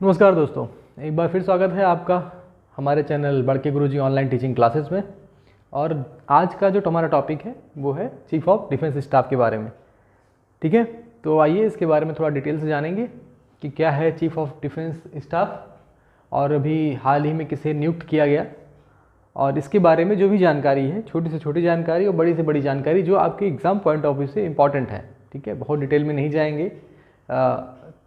नमस्कार दोस्तों, एक बार फिर स्वागत है आपका हमारे चैनल बड़के गुरुजी ऑनलाइन टीचिंग क्लासेस में। और आज का जो हमारा टॉपिक है वो है चीफ ऑफ डिफेंस स्टाफ के बारे में। ठीक है, तो आइए इसके बारे में थोड़ा डिटेल से जानेंगे कि क्या है चीफ ऑफ डिफेंस स्टाफ और अभी हाल ही में किसे नियुक्त किया गया, और इसके बारे में जो भी जानकारी है, छोटी से छोटी जानकारी और बड़ी से बड़ी जानकारी जो आपके एग्ज़ाम पॉइंट ऑफ व्यू से इम्पॉर्टेंट है। ठीक है, बहुत डिटेल में नहीं जाएंगे,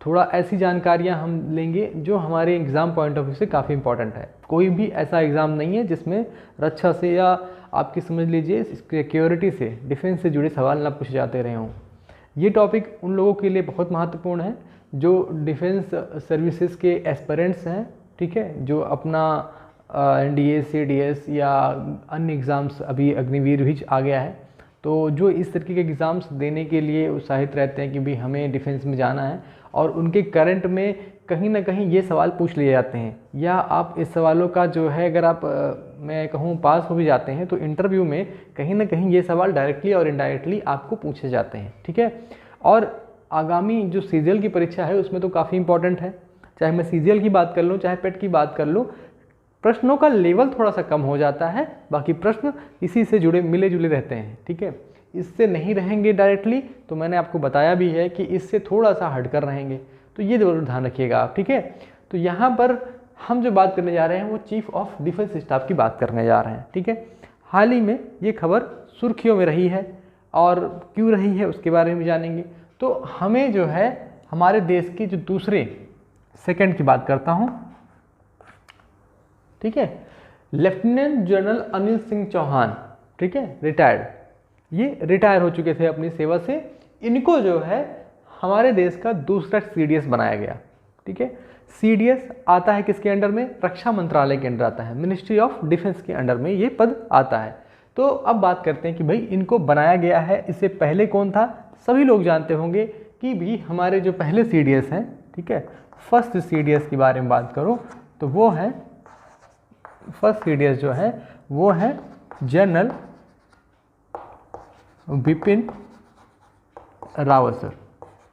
थोड़ा ऐसी जानकारियां हम लेंगे जो हमारे एग्ज़ाम पॉइंट ऑफ व्यू से काफ़ी इंपॉर्टेंट है। कोई भी ऐसा एग्ज़ाम नहीं है जिसमें रक्षा से या आपकी समझ लीजिए सिक्योरिटी से, डिफेंस से जुड़े सवाल ना पूछे जाते रहे हों। ये टॉपिक उन लोगों के लिए बहुत महत्वपूर्ण है जो डिफेंस सर्विसेज के एस्पिरेंट्स हैं। ठीक है, जो अपना NDA, CDS या अन्य एग्ज़ाम्स, अभी अग्निवीर भी आ गया है, तो जो इस तरीके के एग्ज़ाम्स देने के लिए उत्साहित रहते हैं कि भाई हमें डिफेंस में जाना है, और उनके करंट में कहीं ना कहीं ये सवाल पूछ लिए जाते हैं, या आप इस सवालों का जो है अगर आप मैं कहूँ पास हो भी जाते हैं तो इंटरव्यू में कहीं ना कहीं ये सवाल डायरेक्टली और इनडायरेक्टली आपको पूछे जाते हैं। ठीक है, और आगामी जो CGL की परीक्षा है उसमें तो काफ़ी इंपॉर्टेंट है। चाहे मैं CGL की बात कर लूँ, चाहे PET की बात कर लूँ, प्रश्नों का लेवल थोड़ा सा कम हो जाता है, बाकी प्रश्न इसी से जुड़े मिले जुले रहते हैं। ठीक है, इससे नहीं रहेंगे डायरेक्टली, तो मैंने आपको बताया भी है कि इससे थोड़ा सा हटकर रहेंगे, तो ये जरूर ध्यान रखिएगा आप। ठीक है, तो यहाँ पर हम जो बात करने जा रहे हैं वो चीफ ऑफ डिफेंस स्टाफ की बात करने जा रहे हैं। ठीक है, हाल ही में ये खबर सुर्खियों में रही है, और क्यों रही है उसके बारे में जानेंगे। तो हमें जो है हमारे देश के जो दूसरे सेकंड की बात करता हूँ, ठीक है, लेफ्टिनेंट जनरल अनिल सिंह चौहान, ठीक है, रिटायर्ड, ये रिटायर हो चुके थे अपनी सेवा से। इनको जो है हमारे देश का दूसरा CDS बनाया गया। ठीक है, CDS आता है किसके अंडर में? रक्षा मंत्रालय के अंडर आता है, मिनिस्ट्री ऑफ डिफेंस के अंडर में ये पद आता है। तो अब बात करते हैं कि भाई इनको बनाया गया है, इससे पहले कौन था? सभी लोग जानते होंगे कि भी हमारे जो पहले CDS हैं, ठीक है, फर्स्ट CDS के बारे में बात करो तो वो है, फर्स्ट CDS जो है वो है जनरल बिपिन रावत सर।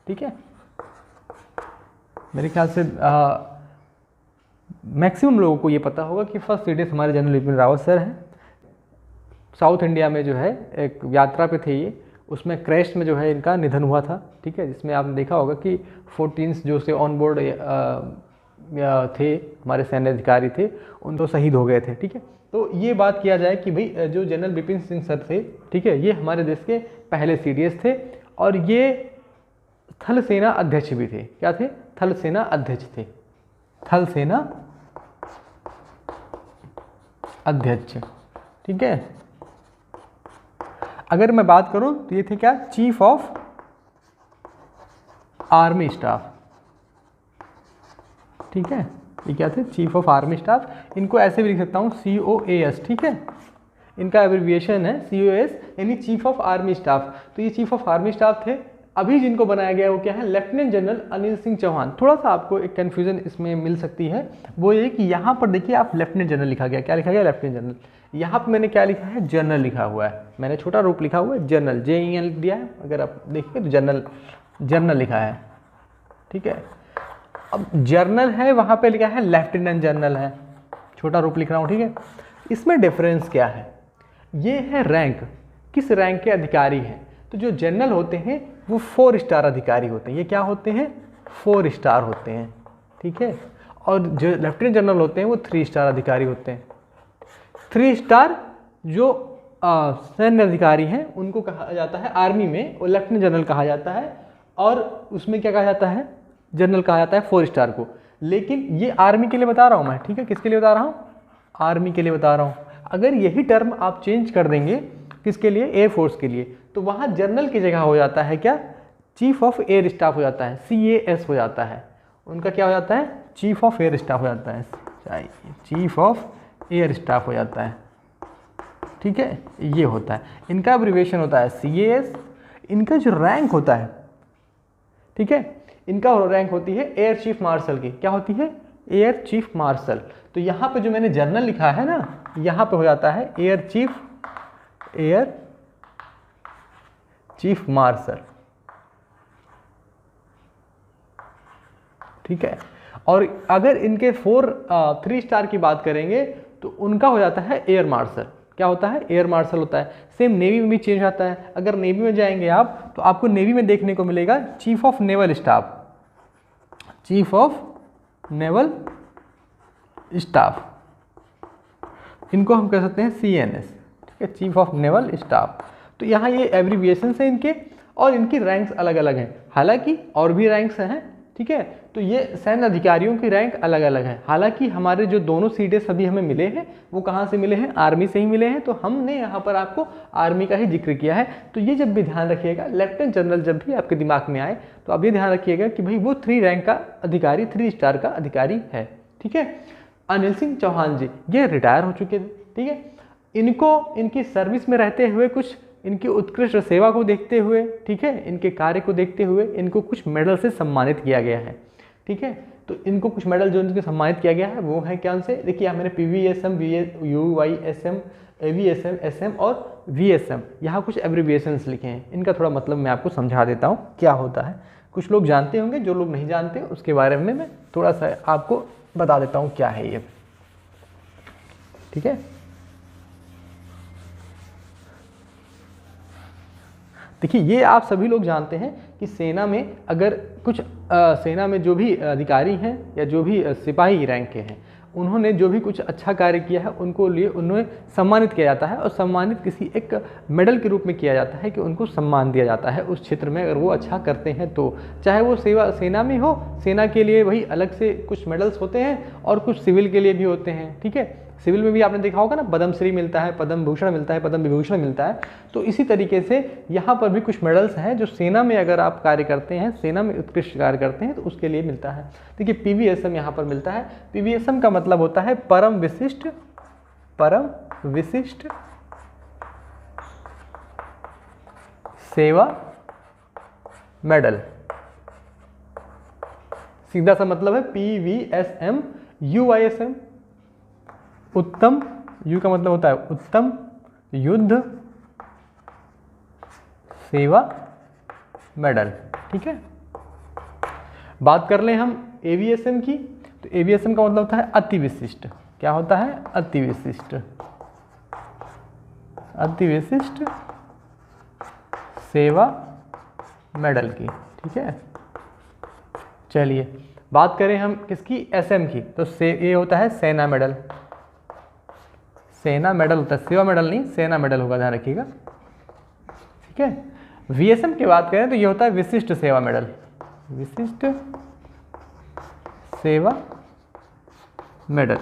ठीक है, मेरे ख्याल से मैक्सिमम लोगों को ये पता होगा कि फर्स्ट CDS हमारे जनरल बिपिन रावत सर हैं। साउथ इंडिया में जो है एक यात्रा पे थे ये, उसमें क्रैश में जो है इनका निधन हुआ था। ठीक है, जिसमें आपने देखा होगा कि 14 जो से ऑन बोर्ड थे हमारे सैन्य अधिकारी थे, उन तो शहीद हो गए थे। ठीक है, तो ये बात किया जाए कि भाई जो जनरल बिपिन सिंह सर थे, ठीक है, ये हमारे देश के पहले CDS थे, और ये थल सेना अध्यक्ष भी थे। क्या थे? थल सेना अध्यक्ष थे, थल सेना अध्यक्ष। ठीक है, अगर मैं बात करूं तो ये थे क्या? Chief of army staff. ठीक है, ये क्या थे? Chief of army staff. इनको ऐसे भी लिख सकता हूँ COAS। ठीक है, इनका एब्रिविएशन है COAS, यानी चीफ ऑफ आर्मी स्टाफ। तो ये चीफ ऑफ आर्मी स्टाफ थे। अभी जिनको बनाया गया है वो क्या है? Lieutenant general Anil Singh Chauhan. थोड़ा सा आपको एक कन्फ्यूजन इसमें मिल सकती है, वो ये कि यहाँ पर देखिए आप लेफ्टिनेंट जनरल लिखा गया, क्या लिखा गया? Lieutenant general. यहाँ पर मैंने क्या लिखा है? जनरल लिखा हुआ है, मैंने छोटा रूप लिखा हुआ है जनरल, JEN लिख दिया है। अगर आप देखिए तो जनरल लिखा है। ठीक है, अब जर्नल है, वहाँ पे लिखा है लेफ्टिनेंट जनरल है, छोटा रूप लिख रहा हूँ। ठीक है, इसमें डिफरेंस क्या है? ये है रैंक, किस रैंक के अधिकारी हैं। तो जो जनरल होते हैं वो 4 स्टार अधिकारी होते हैं। ये क्या होते हैं? 4 स्टार होते हैं। ठीक है, और जो लेफ्टिनेंट जनरल होते हैं वो 3 स्टार अधिकारी होते हैं। 3 स्टार जो सैन्य अधिकारी हैं उनको कहा जाता है आर्मी में, वो लेफ्टिनेंट जनरल कहा जाता है, और उसमें क्या कहा जाता है? जनरल कहा जाता है 4 स्टार को। लेकिन ये आर्मी के लिए बता रहा हूँ मैं। ठीक है, किसके लिए बता रहा हूँ? आर्मी के लिए बता रहा हूँ। अगर यही टर्म आप चेंज कर देंगे किसके लिए? एयरफोर्स के लिए, तो वहाँ जनरल की जगह हो जाता है क्या? चीफ ऑफ एयर स्टाफ हो जाता है, CAS हो जाता है। उनका क्या हो जाता है? चीफ ऑफ एयर स्टाफ हो जाता है, चीफ ऑफ एयर स्टाफ हो जाता है। ठीक है, ये होता है, इनका एब्रिविएशन होता है CAS। इनका जो रैंक होता है, ठीक है, इनका रैंक होती है एयर चीफ मार्शल की। क्या होती है? Air chief marshal. तो यहाँ पे जो मैंने जनरल लिखा है ना, यहाँ पे हो जाता है एयर चीफ मार्शल। ठीक है, और अगर इनके 3 स्टार की बात करेंगे तो उनका हो जाता है एयर मार्शल। क्या होता है? एयर मार्शल होता है। सेम नेवी में भी चेंज आता है। अगर नेवी में जाएंगे आप तो आपको नेवी में देखने को मिलेगा chief of naval staff, chief of naval staff, इनको हम कह सकते हैं CNS, ठीक है, चीफ ऑफ नेवल स्टाफ। तो यहाँ ये एब्रीविएशन है इनके, और इनकी रैंक्स अलग अलग हैं। हालांकि और भी रैंक्स हैं, ठीक है, तो ये सैन्य अधिकारियों की रैंक अलग अलग है। हालांकि हमारे जो दोनों सीटें सभी हमें मिले हैं वो कहाँ से मिले हैं? आर्मी से ही मिले हैं। तो हमने यहाँ पर आपको आर्मी का ही जिक्र किया है। तो ये जब भी ध्यान रखिएगा, लेफ्टिनेंट जनरल जब भी आपके दिमाग में आए तो आप ये ध्यान रखिएगा कि भाई वो 3 रैंक का अधिकारी, 3 स्टार का अधिकारी है, ठीक है। अनिल सिंह चौहान जी ये रिटायर हो चुके थे, ठीक है। इनको इनकी सर्विस में रहते हुए, कुछ इनकी उत्कृष्ट सेवा को देखते हुए, ठीक है, इनके कार्य को देखते हुए इनको कुछ मेडल से सम्मानित किया गया है, ठीक है। तो इनको कुछ मेडल जो इनको सम्मानित किया गया है वो है क्या से? देखिए मैंने PVSM, UYSM, AVSM, SM और VSM यहाँ कुछ एब्रीविएशंस लिखे हैं। इनका थोड़ा मतलब मैं आपको समझा देता हूँ क्या होता है। कुछ लोग जानते होंगे, जो लोग नहीं जानते उसके बारे में मैं थोड़ा सा आपको बता देता हूँ क्या है ये, ठीक है। देखिए ये आप सभी लोग जानते हैं कि सेना में अगर कुछ सेना में जो भी अधिकारी हैं या जो भी सिपाही रैंक के हैं, उन्होंने जो भी कुछ अच्छा कार्य किया है उनको लिए उन्हें सम्मानित किया जाता है, और सम्मानित किसी एक मेडल के रूप में किया जाता है कि उनको सम्मान दिया जाता है उस क्षेत्र में अगर वो अच्छा करते हैं तो। चाहे वो सेना में हो, सेना के लिए वही अलग से कुछ मेडल्स होते हैं और कुछ सिविल के लिए भी होते हैं, ठीक है। सिविल में भी आपने देखा होगा ना, पद्मश्री मिलता है, पद्म भूषण मिलता है, पद्म विभूषण मिलता है। तो इसी तरीके से यहाँ पर भी कुछ मेडल्स हैं जो सेना में अगर आप कार्य करते हैं, सेना में उत्कृष्ट कार्य करते हैं तो उसके लिए मिलता है। देखिए PVSM यहाँ पर मिलता है। PVSM का मतलब होता है परम विशिष्ट सेवा मेडल। सीधा सा मतलब है PVSM। UYSM उत्तम, यू का मतलब होता है उत्तम युद्ध सेवा मेडल, ठीक है। बात कर लें हम AVSM की, तो AVSM का मतलब होता है अति विशिष्ट। क्या होता है? अति विशिष्ट सेवा मेडल की, ठीक है। चलिए बात करें हम किसकी? SM की, तो ये होता है सेना मेडल। सेना मेडल होता है, सेवा मेडल नहीं, सेना मेडल होगा, ध्यान रखिएगा, ठीक है। VSM की बात करें तो ये होता है विशिष्ट सेवा मेडल, विशिष्ट सेवा मेडल,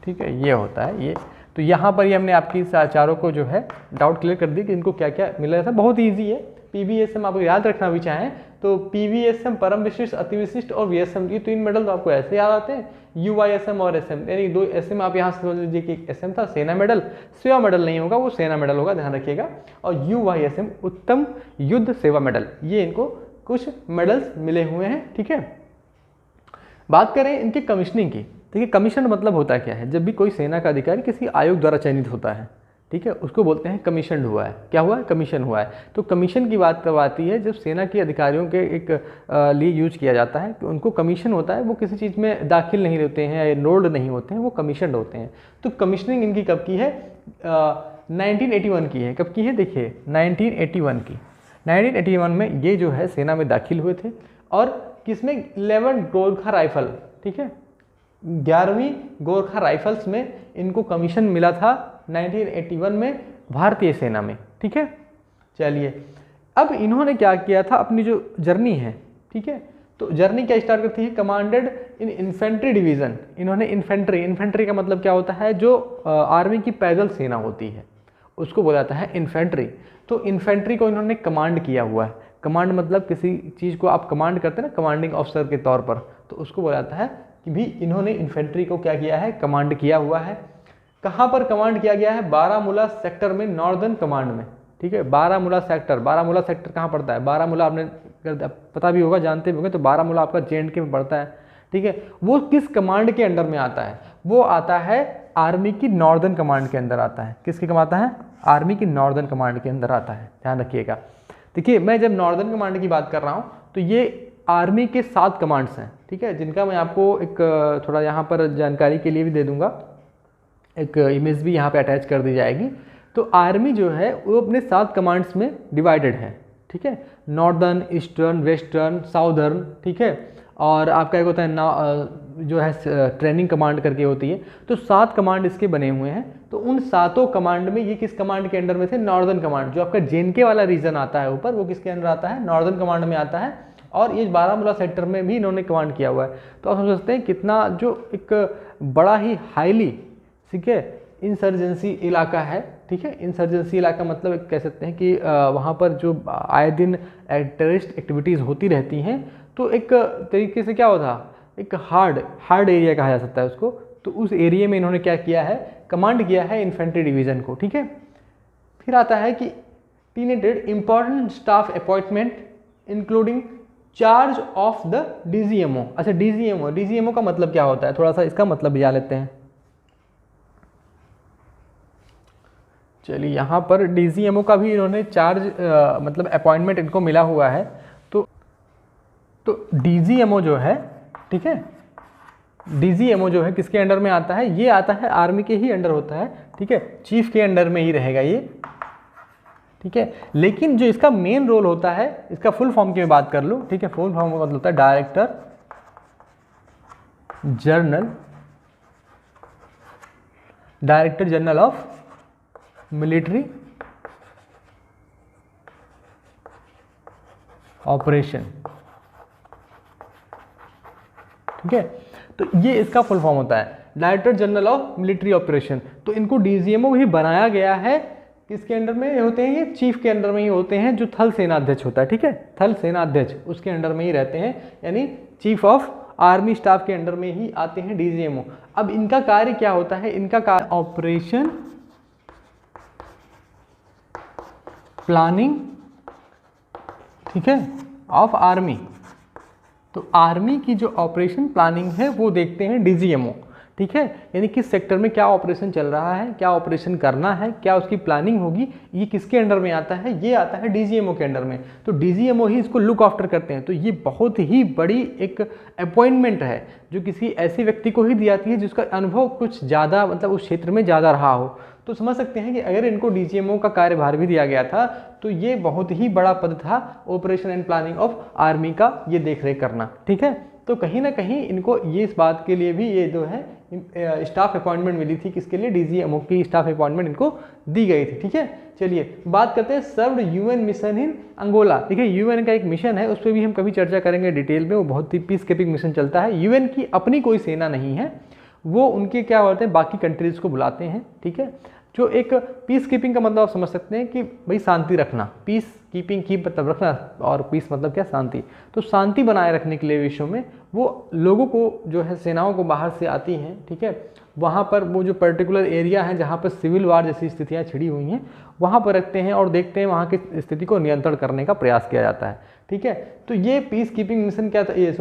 ठीक है, ये होता है ये। तो यहाँ पर ये हमने आपकी चारों को जो है डाउट क्लियर कर दी कि इनको क्या क्या मिला था। बहुत ईजी है। PVSM आपको याद रखना भी चाहें तो PVSM परम विशिष्ट, अति विशिष्ट और VSM, ये 3 मेडल तो आपको ऐसे याद आते हैं। UYSM और SM, यानी 2 SM आप यहाँ से समझ लीजिए कि एक SM था सेना मेडल, सेवा मेडल नहीं होगा, वो सेना मेडल होगा, ध्यान रखिएगा। और UYSM उत्तम युद्ध सेवा मेडल, ये इनको कुछ मेडल्स मिले हुए हैं, ठीक है। बात करें इनकी कमीशनिंग की। देखिए कमीशन मतलब होता क्या है? जब भी कोई सेना का अधिकारी किसी आयोग द्वारा चयनित होता है, ठीक है, उसको बोलते हैं कमीशन हुआ है। क्या हुआ है? कमीशन हुआ है। तो कमीशन की बात कब आती है? जब सेना के अधिकारियों के एक लिए यूज किया जाता है कि उनको कमीशन होता है, वो किसी चीज़ में दाखिल नहीं होते हैं, एनरोल्ड नहीं होते हैं, वो कमीशन होते हैं। तो कमीशनिंग इनकी कब की है? 1981 की है। कब की है? देखिए 1981 की। 1981 में ये जो है सेना में दाखिल हुए थे, और किसमें? 11 गोरखा राइफल, ठीक है, 11वीं गोरखा राइफल्स में इनको कमीशन मिला था 1981 में भारतीय सेना में, ठीक है। चलिए अब इन्होंने क्या किया था? अपनी जो जर्नी है, ठीक है, तो जर्नी क्या स्टार्ट करती है? कमांडेड इन इन्फेंट्री डिवीज़न। इन्होंने इन्फेंट्री का मतलब क्या होता है? जो आर्मी की पैदल सेना होती है उसको बोला जाता है इन्फेंट्री। तो इन्फेंट्री को इन्होंने कमांड किया हुआ है। कमांड मतलब किसी चीज़ को आप कमांड करते हैं ना, कमांडिंग ऑफिसर के तौर पर, तो उसको बोला जाता है कि भी इन्होंने इन्फेंट्री को क्या किया है? कमांड किया हुआ है। कहाँ पर कमांड किया गया है? बारामूला सेक्टर में, नॉर्दर्न कमांड में, ठीक है। बारामूला सेक्टर कहाँ पड़ता है? बारामूला आपने पता भी होगा, जानते भी होंगे, तो बारामूला आपका JNK में पड़ता है, ठीक है। वो किस कमांड के अंडर में आता है? वो आता है आर्मी की नॉर्दर्न कमांड के अंदर आता है। किसके कम आता है? आर्मी की नॉर्दर्न कमांड के अंदर आता है, ध्यान रखिएगा। देखिए मैं जब नॉर्दर्न कमांड की बात कर रहा हूँ तो ये आर्मी के 7 कमांड्स हैं, ठीक है, जिनका मैं आपको एक थोड़ा यहाँ पर जानकारी के लिए भी दे दूँगा, एक इमेज भी यहाँ पे अटैच कर दी जाएगी। तो आर्मी जो है वो अपने 7 कमांड्स में डिवाइडेड है, ठीक है, नॉर्दर्न, ईस्टर्न, वेस्टर्न, साउदर्न, ठीक है, और आपका एक होता है जो है ट्रेनिंग कमांड करके होती है। तो 7 कमांड इसके बने हुए हैं। तो उन 7 कमांड में ये किस कमांड के अंडर में थे? Northern command. जो आपका जेएनके वाला रीजन आता है ऊपर, वो किसके अंडर आता है? नॉर्दर्न कमांड में आता है। और ये बारामूला सेक्टर में भी इन्होंने कमांड किया हुआ है। तो आप समझ सकते हैं कितना जो एक बड़ा ही हाईली, ठीक है, इंसर्जेंसी इलाका है, ठीक है। इंसर्जेंसी इलाका मतलब कह सकते हैं कि वहाँ पर जो आए दिन टेररिस्ट एक्टिविटीज़ होती रहती हैं, तो एक तरीके से क्या होता, एक हार्ड एरिया कहा जा सकता है उसको। तो उस एरिया में इन्होंने क्या किया है? कमांड किया है इन्फेंट्री डिवीज़न को, ठीक है। फिर आता है कि tenanted important staff appointment including charge of the DGMO. अच्छा, डीजीएमओ का मतलब क्या होता है? थोड़ा सा इसका मतलब भी जान लेते हैं। चलिए, यहाँ पर डीजीएमओ का भी इन्होंने चार्ज मतलब अपॉइंटमेंट इनको मिला हुआ है। तो डीजीएमओ जो है, ठीक है, डीजीएमओ जो है किसके अंडर में आता है? ये आता है आर्मी के ही अंडर होता है, ठीक है, चीफ के अंडर में ही रहेगा ये, ठीक है। लेकिन जो इसका मेन रोल होता है, इसका फुल फॉर्म की मैं बात कर लूँ, ठीक है, फुल फॉर्म का मतलब होता है director general of military operation, ठीक है। तो ये इसका फुल फॉर्म होता है, director general of military operation. तो इनको डीजीएमओ ही बनाया गया है, किसके अंडर में होते हैं? ये चीफ के अंडर में ही होते हैं, जो थल सेनाध्यक्ष होता है, ठीक है, थल सेनाध्यक्ष उसके अंडर में ही रहते हैं, यानी चीफ ऑफ आर्मी स्टाफ के अंडर में ही आते हैं डीजीएमओ। अब इनका कार्य क्या होता है? इनका कार्य ऑपरेशन प्लानिंग, ठीक है, ऑफ आर्मी। तो आर्मी की जो ऑपरेशन प्लानिंग है वो देखते हैं डीजीएमओ, ठीक है, यानी किस सेक्टर में क्या ऑपरेशन चल रहा है, क्या ऑपरेशन करना है, क्या उसकी प्लानिंग होगी, ये किसके अंडर में आता है? ये आता है डीजीएमओ के अंडर में। तो डीजीएमओ ही इसको लुक आफ्टर करते हैं। तो ये बहुत ही बड़ी एक अपॉइंटमेंट है जो किसी ऐसे व्यक्ति को ही दी जाती है जिसका अनुभव कुछ ज़्यादा मतलब उस क्षेत्र में ज़्यादा रहा हो। तो समझ सकते हैं कि अगर इनको डीजीएमओ का कार्यभार भी दिया गया था तो ये बहुत ही बड़ा पद था, operation and planning of army का ये देखरेख करना, ठीक है। तो कहीं ना कहीं इनको ये इस बात के लिए भी ये जो है स्टाफ अपॉइंटमेंट मिली थी, किसके लिए? डीजीएमओ की स्टाफ अपॉइंटमेंट इनको दी गई थी, ठीक है। चलिए बात करते हैं served UN mission in Angola. देखिए, यूएन का एक मिशन है, उस पर भी हम कभी चर्चा करेंगे डिटेल में। वो बहुत ही पीस कीपिंग मिशन चलता है। यूएन की अपनी कोई सेना नहीं है, वो उनके क्या होते हैं, बाकी कंट्रीज़ को बुलाते हैं, ठीक है। जो एक पीस कीपिंग का मतलब आप समझ सकते हैं कि भाई शांति रखना, पीस कीपिंग की मतलब रखना, और पीस मतलब क्या? शांति। तो शांति बनाए रखने के लिए विश्व में वो लोगों को जो है सेनाओं को बाहर से आती हैं, ठीक है, वहाँ पर वो जो पर्टिकुलर एरिया है जहाँ पर सिविल वार जैसी स्थितियाँ छिड़ी हुई हैं वहाँ पर रखते हैं और देखते हैं, वहाँ की स्थिति को नियंत्रण करने का प्रयास किया जाता है, ठीक है। तो ये पीस कीपिंग मिशन क्या था? ये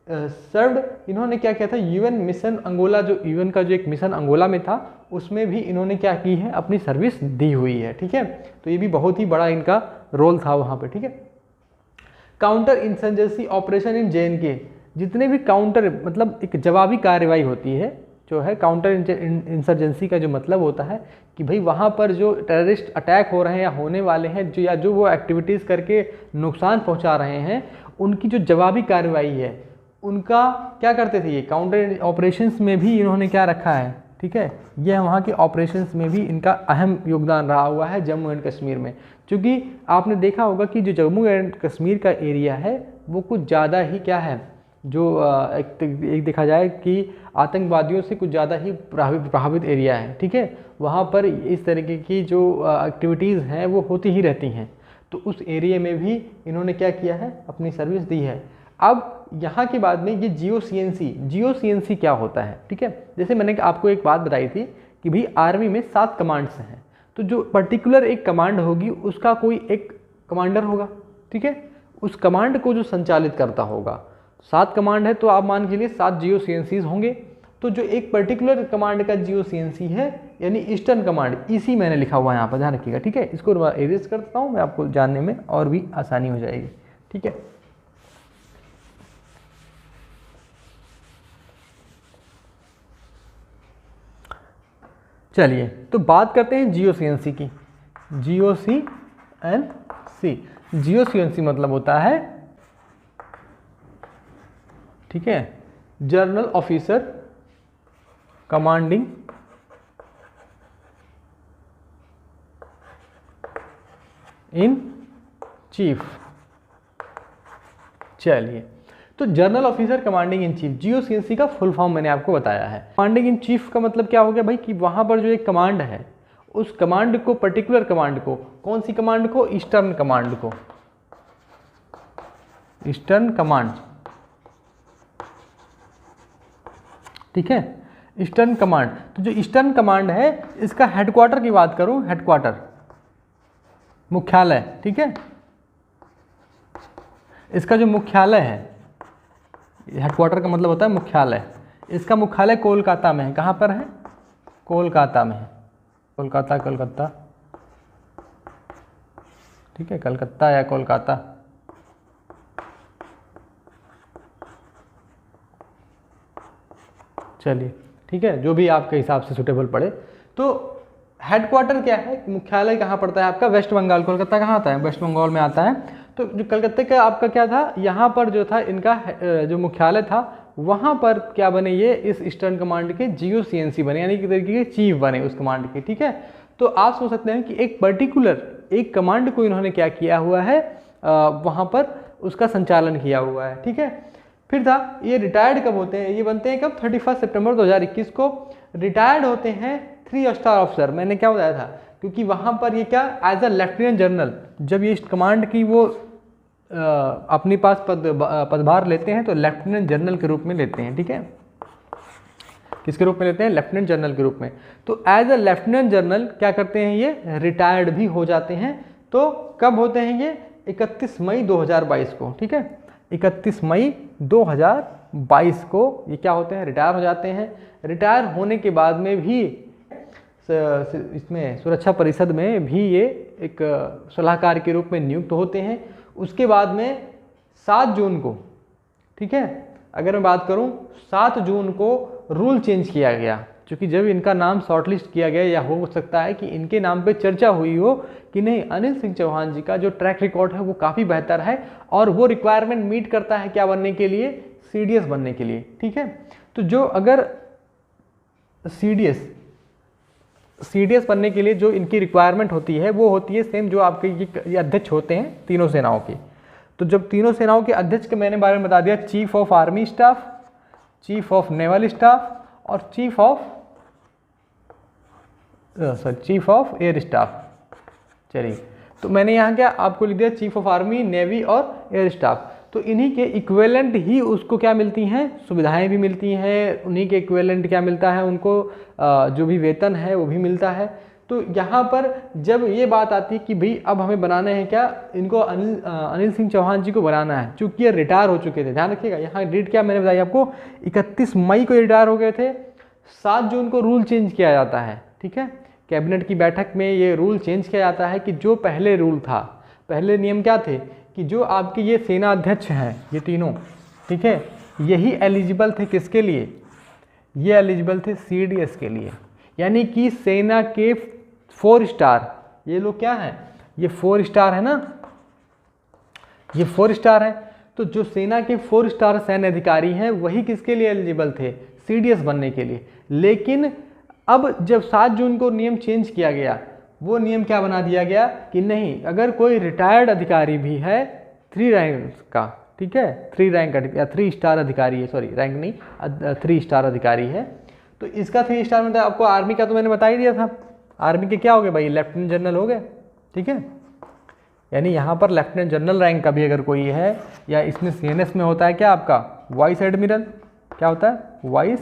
सर्व्ड इन्होंने क्या किया था? यूएन मिशन अंगोला, जो यूएन का जो एक मिशन अंगोला में था उसमें भी इन्होंने क्या की है? अपनी सर्विस दी हुई है, ठीक है। तो ये भी बहुत ही बड़ा इनका रोल था वहाँ पे, ठीक है। Counter insurgency operation in JNK, जितने भी काउंटर मतलब एक जवाबी कार्रवाई होती है जो है, काउंटर इंसर्जेंसी का जो मतलब होता है कि भाई वहाँ पर जो टेररिस्ट अटैक हो रहे हैं या होने वाले हैं, जो वो एक्टिविटीज़ करके नुकसान पहुँचा रहे हैं, उनकी जो जवाबी कार्रवाई है उनका क्या करते थे? ये काउंटर ऑपरेशंस में भी इन्होंने क्या रखा है, ठीक है। ये वहाँ के ऑपरेशंस में भी इनका अहम योगदान रहा हुआ है जम्मू एंड कश्मीर में। क्योंकि आपने देखा होगा कि जो जम्मू एंड कश्मीर का एरिया है वो कुछ ज़्यादा ही क्या है, जो एक देखा जाए कि आतंकवादियों से कुछ ज़्यादा ही प्रभावित एरिया है, ठीक है। वहाँ पर इस तरीके की जो एक्टिविटीज़ हैं वो होती ही रहती हैं। तो उस एरिया में भी इन्होंने क्या किया है? अपनी सर्विस दी है। अब यहाँ के बाद में ये जीओसीएनसी क्या होता है, ठीक है। जैसे मैंने आपको एक बात बताई थी कि भाई आर्मी में 7 कमांड्स हैं, तो जो पर्टिकुलर एक कमांड होगी उसका कोई एक कमांडर होगा, ठीक है, उस कमांड को जो संचालित करता होगा। 7 कमांड है तो आप मान के लिए 7 जीओसीएनसीज होंगे। तो जो एक पर्टिकुलर कमांड का जीओसीएनसी है यानी ईस्टर्न कमांड, इसी मैंने लिखा हुआ है यहाँ पर, ध्यान रखिएगा, ठीक है। इसको एरेज करता हूँ मैं, आपको जानने में और भी आसानी हो जाएगी, ठीक है। चलिए तो बात करते हैं GOC/NC की। GOC/NC मतलब होता है, ठीक है, general officer commanding in chief. चलिए तो general officer commanding in chief, GOC/NC का फुल फॉर्म मैंने आपको बताया है। कमांडिंग इन चीफ का मतलब क्या हो गया भाई कि वहां पर जो एक कमांड है, उस कमांड को, पर्टिकुलर कमांड को, कौन सी कमांड को, ईस्टर्न कमांड को, ईस्टर्न कमांड, ठीक है, ईस्टर्न कमांड। तो जो ईस्टर्न कमांड है, इसका हेडक्वार्टर की बात करूं, हेडक्वार्टर, मुख्यालय, ठीक है, इसका जो मुख्यालय है, हेडक्वार्टर का मतलब होता है मुख्यालय, इसका मुख्यालय कोलकाता में है। कहाँ पर है? कोलकाता में है। कोलकाता, कलकत्ता, ठीक है, कलकत्ता या कोलकाता। चलिए ठीक है, जो भी आपके हिसाब से सुटेबल पड़े। तो हेडक्वार्टर क्या है, मुख्यालय कहाँ पड़ता है आपका? वेस्ट बंगाल। कोलकाता कहाँ आता है? वेस्ट बंगाल में आता है। तो जो कलकत्ते का आपका क्या था, यहाँ पर जो था इनका जो मुख्यालय था, वहाँ पर क्या बने, ये इस ईस्टर्न कमांड के GOC/NC बने, यानी कि तरीके के चीफ बने उस कमांड के, ठीक है। तो आप सोच सकते हैं कि एक पर्टिकुलर एक कमांड को इन्होंने क्या किया हुआ है, वहाँ पर उसका संचालन किया हुआ है, ठीक है। फिर था, ये रिटायर्ड कब होते हैं? ये बनते हैं कब? 31 सितंबर 2021 को रिटायर्ड होते हैं 3 स्टार ऑफिसर। मैंने क्या बताया था, क्योंकि वहाँ पर ये क्या, एज अ लेफ्टिनेंट जनरल, जब ये इस कमांड की वो अपने पास पदभार लेते हैं तो लेफ्टिनेंट जनरल के रूप में लेते हैं, ठीक है। किसके रूप में लेते हैं? लेफ्टिनेंट जनरल के रूप में। तो एज अ लेफ्टिनेंट जनरल क्या करते हैं, ये रिटायर्ड भी हो जाते हैं। तो कब होते हैं ये? 31 मई 2022 को, ठीक है, 31 मई 2022 को ये क्या होते हैं, रिटायर हो जाते हैं। रिटायर होने के बाद में भी इसमें सुरक्षा परिषद में भी ये एक सलाहकार के रूप में नियुक्त होते हैं। उसके बाद में 7 जून को, ठीक है, अगर मैं बात करूं, 7 जून को रूल चेंज किया गया, क्योंकि जब इनका नाम शॉर्टलिस्ट किया गया, या हो सकता है कि इनके नाम पे चर्चा हुई हो कि नहीं, अनिल सिंह चौहान जी का जो ट्रैक रिकॉर्ड है वो काफ़ी बेहतर है और वो रिक्वायरमेंट मीट करता है क्या बनने के लिए? CDS बनने के लिए, ठीक है। तो जो अगर CDS बनने के लिए जो इनकी रिक्वायरमेंट होती है, वो होती है सेम जो आपके ये अध्यक्ष होते हैं तीनों सेनाओं के। तो जब तीनों सेनाओं के अध्यक्ष के मैंने बारे में बता दिया, chief of army staff, chief of naval staff और चीफ ऑफ एयर स्टाफ। चलिए, तो मैंने यहाँ क्या आपको लिख दिया, चीफ ऑफ आर्मी, नेवी और एयर स्टाफ। तो इन्हीं के इक्विवेलेंट ही उसको क्या मिलती हैं, सुविधाएं भी मिलती हैं, उन्हीं के इक्विवेलेंट क्या मिलता है उनको, जो भी वेतन है वो भी मिलता है। तो यहाँ पर जब ये बात आती है कि भाई अब हमें बनाना है क्या, इनको अनिल सिंह चौहान जी को बनाना है, चूँकि ये रिटायर हो चुके थे। ध्यान रखिएगा, यहाँ डेट क्या मैंने बताई आपको, 31 मई को रिटायर हो गए थे, 7 जून को रूल चेंज किया जाता है, ठीक है। कैबिनेट की बैठक में ये रूल चेंज किया जाता है कि जो पहले रूल था, पहले नियम क्या थे कि जो आपके ये सेना अध्यक्ष हैं, ये तीनों, ठीक है, यही एलिजिबल थे किसके लिए? ये एलिजिबल थे CDS के लिए। यानी कि सेना के 4 स्टार, ये लोग क्या हैं, ये 4 स्टार है ना, ये 4 स्टार है। तो जो सेना के 4 स्टार सैन्य अधिकारी हैं, वही किसके लिए एलिजिबल थे? CDS बनने के लिए। लेकिन अब जब 7 जून को नियम चेंज किया गया, वो नियम क्या बना दिया गया कि नहीं, अगर कोई रिटायर्ड अधिकारी भी है 3 रैंक का, ठीक है, 3 रैंक या 3 स्टार अधिकारी है, सॉरी रैंक नहीं, 3 स्टार अधिकारी है, तो इसका 3 स्टार में आपको आर्मी का तो मैंने बता ही दिया था। आर्मी के क्या हो गए भाई? लेफ्टिनेंट जनरल हो गए, ठीक है। यानी यहाँ पर लेफ्टिनेंट जनरल रैंक का भी अगर कोई है, या इसमें CNS में होता है क्या आपका, वाइस एडमिरल, क्या होता है, वाइस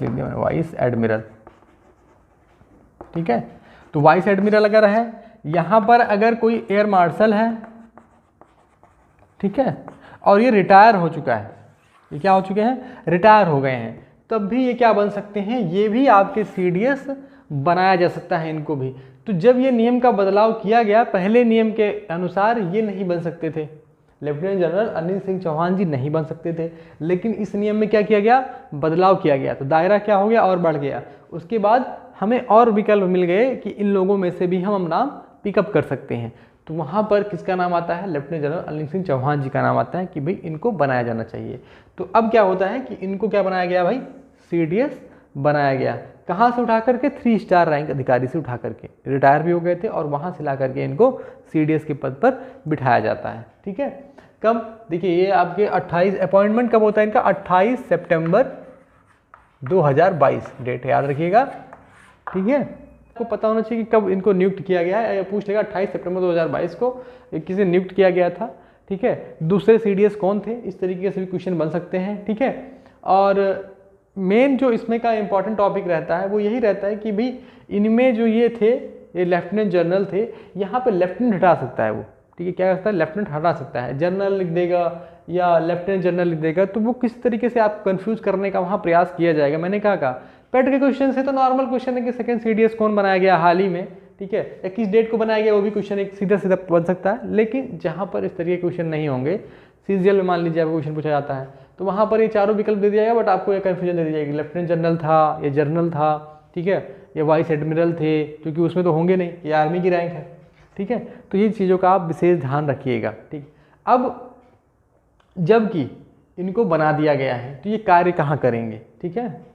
लिख दिया मैंने, वाइस एडमिरल, ठीक है। तो वाइस एडमिरल अगर है, यहाँ पर अगर कोई एयर मार्शल है, ठीक है, और ये रिटायर हो चुका है, ये क्या हो चुके हैं, रिटायर हो गए हैं, तब भी ये क्या बन सकते हैं, ये भी आपके CDS बनाया जा सकता है इनको भी। तो जब ये नियम का बदलाव किया गया, पहले नियम के अनुसार ये नहीं बन सकते थे, लेफ्टिनेंट जनरल अनिल सिंह चौहान जी नहीं बन सकते थे। लेकिन इस नियम में क्या किया गया, बदलाव किया गया, तो दायरा क्या हो गया और बढ़ गया। उसके बाद हमें और विकल्प मिल गए कि इन लोगों में से भी हम नाम पिकअप कर सकते हैं। तो वहाँ पर किसका नाम आता है, लेफ्टिनेंट जनरल अनिल सिंह चौहान जी का नाम आता है कि भाई इनको बनाया जाना चाहिए। तो अब क्या होता है कि इनको क्या बनाया गया भाई, CDS बनाया गया। कहाँ से उठा करके, 3 स्टार रैंक अधिकारी से उठा करके, रिटायर भी हो गए थे और वहाँ से ला करके इनको CDS के पद पर बिठाया जाता है। ठीक है, कब, देखिए ये आपके 28 अपॉइंटमेंट कब होता है इनका, 28 सितंबर 2022 डेट याद रखिएगा। ठीक है, आपको पता होना चाहिए कि कब इनको नियुक्त किया गया है, पूछ लेगा 28 सितंबर 2022 को किसे नियुक्त किया गया था। ठीक है, दूसरे CDS कौन थे, इस तरीके से भी क्वेश्चन बन सकते हैं। ठीक है, और मेन जो इसमें का इंपॉर्टेंट टॉपिक रहता है वो यही रहता है कि भाई इनमें जो ये थे, ये लेफ्टिनेंट जनरल थे, यहाँ पे लेफ्टिनेंट हटा सकता है वो। ठीक है, क्या कर सकता है, लेफ्टिनेंट हटा सकता है, जनरल लिख देगा या लेफ्टिनेंट जनरल लिख देगा, तो वो किस तरीके से आप कंफ्यूज करने का वहाँ प्रयास किया जाएगा। मैंने कहा पेट के क्वेश्चन से तो नॉर्मल क्वेश्चन है कि सेकंड CDS कौन बनाया गया हाल ही में, ठीक है, या किस डेट को बनाया गया, वो भी क्वेश्चन एक सीधा सीधा बन सकता है। लेकिन जहाँ पर इस तरीके के क्वेश्चन नहीं होंगे, CGL में मान लीजिए आपको क्वेश्चन पूछा जाता है, तो वहाँ पर ये चारों विकल्प दे दिया जाएगा, बट आपको ये कन्फ्यूजन दे दी जाएगी, लेफ्टिनेंट जनरल था या जनरल था, ठीक है, या वाइस एडमिरल थे, क्योंकि उसमें तो होंगे नहीं, ये आर्मी की रैंक है। ठीक है, तो ये चीज़ों का आप विशेष ध्यान रखिएगा। ठीक, अब जबकि इनको बना दिया गया है तो ये कार्य कहाँ करेंगे। ठीक है,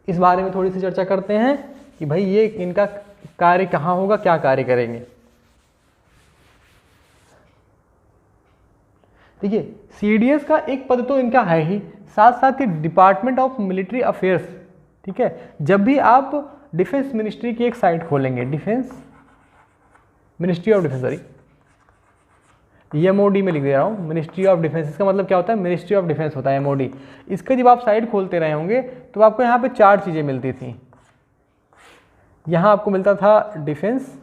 इस बारे में थोड़ी सी चर्चा करते हैं कि भाई ये इनका कार्य कहाँ होगा, क्या कार्य करेंगे। देखिए CDS का एक पद तो इनका है ही, साथ साथ ही डिपार्टमेंट ऑफ मिलिट्री अफेयर्स। ठीक है, जब भी आप डिफेंस मिनिस्ट्री की एक साइट खोलेंगे, defence ministry of defence, sorry MOD में लिख दे रहा हूँ, मिनिस्ट्री ऑफ डिफेंस, इसका मतलब क्या होता है, मिनिस्ट्री ऑफ डिफेंस होता है MOD। इसका जब आप साइट खोलते रहे होंगे तो आपको यहाँ पे 4 चीज़ें मिलती थी। यहाँ आपको मिलता था डिफेंस,